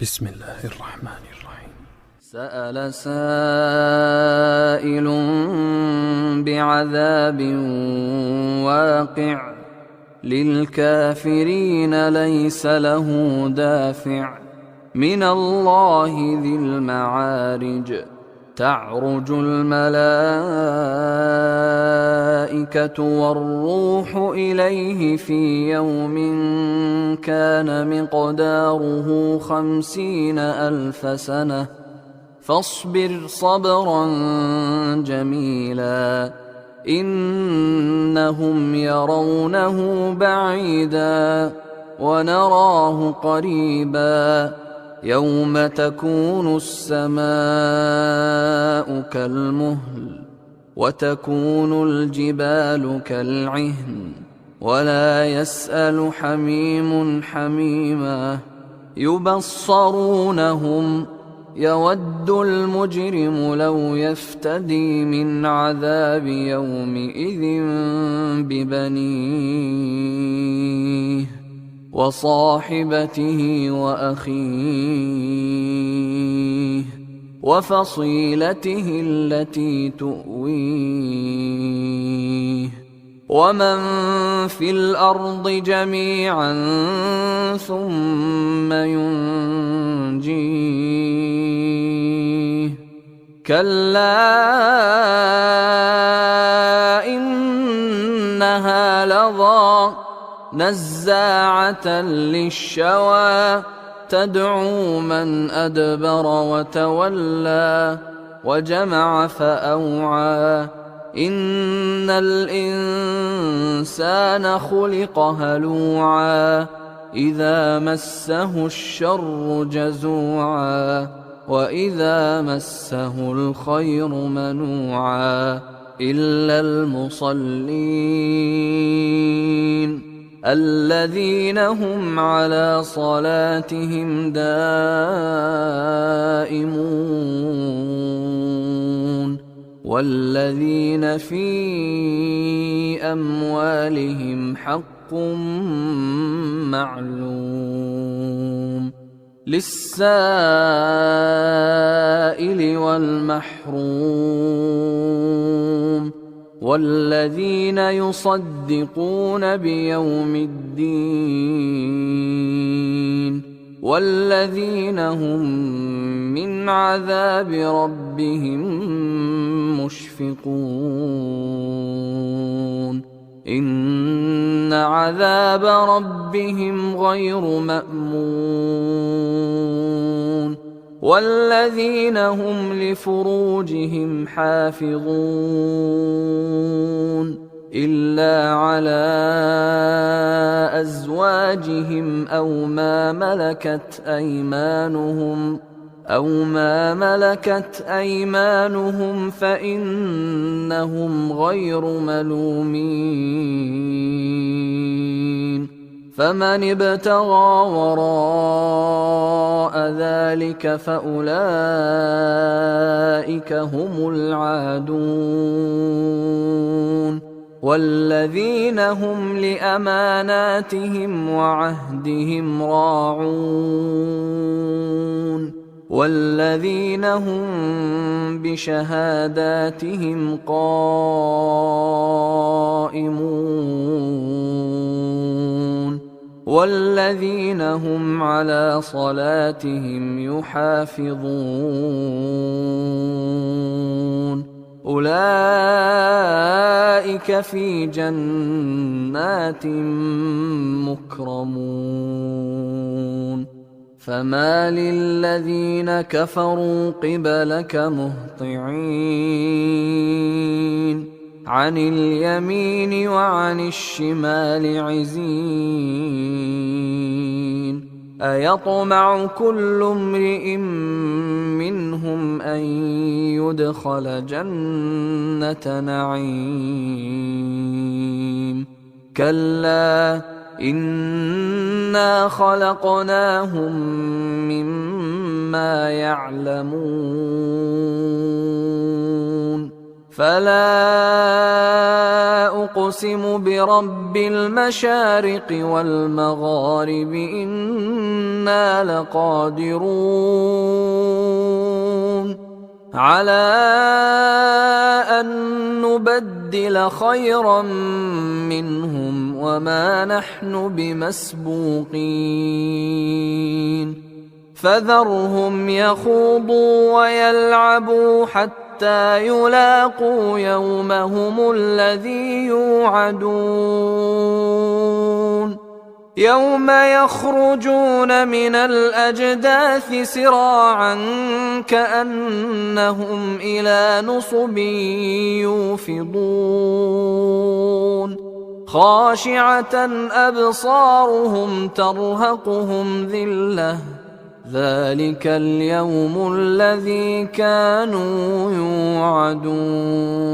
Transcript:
بسم الله الرحمن الرحيم. سأل سائل بعذاب واقع للكافرين ليس له دافع من الله ذي المعارج تعرج الملائكة والروح إليه في يوم كان مقداره 50,000 سنة فاصبر صبرا جميلا إنهم يرونه بعيدا ونراه قريبا يوم تكون السماء كالمهل وتكون الجبال كالعهن ولا يسأل حميم حميما يبصرونهم يود المجرم لو يفتدي من عذاب يومئذ ببنيه وصاحبته وأخيه وفصيلته التي تؤويه ومن في الأرض جميعا ثم ينجيه كلا إنها لظى نزاعة للشوى تدعو من أدبر وتولى وجمع فأوعى إن الإنسان خلق هلوعا إذا مسه الشر جزوعا وإذا مسه الخير منوعا إلا المصلين الذين هم على صلاتهم دائمون والذين في أموالهم حق معلوم للسائل والمحروم والذين يصدقون بيوم الدين والذين هم من عذاب ربهم مشفقون إن عذاب ربهم غير مأمون والذين هم لفروجهم حافظون إلا على أزواجهم أو ما ملكت أيمانهم فإنهم غير ملومين فمن ابتغى وراء ذلك فأولئك هم العادون والذين هم لأماناتهم وعهدهم راعون والذين هم بشهاداتهم قائمون والذين هم على صلاتهم يحافظون أولئك في جنات مكرمون فما للذين كفروا قبلك مهطعين عن اليمين وعن الشمال عزين أيطمع كل امرئ منهم أن يدخل جنة نعيم كلا إنا خلقناهم مما يعلمون فلا أقسم برب المشارق والمغارب إنا لقادرون على أن نبدل خيرا منهم وما نحن بمسبوقين فذرهم يخوضوا ويلعبوا حتى يلاقوا يومهم الذي يوعدون يوم يخرجون من الأجداث سراعا كأنهم إلى نصب يوفضون خاشعة أبصارهم ترهقهم ذلة ذلك اليوم الذي كانوا يوعدون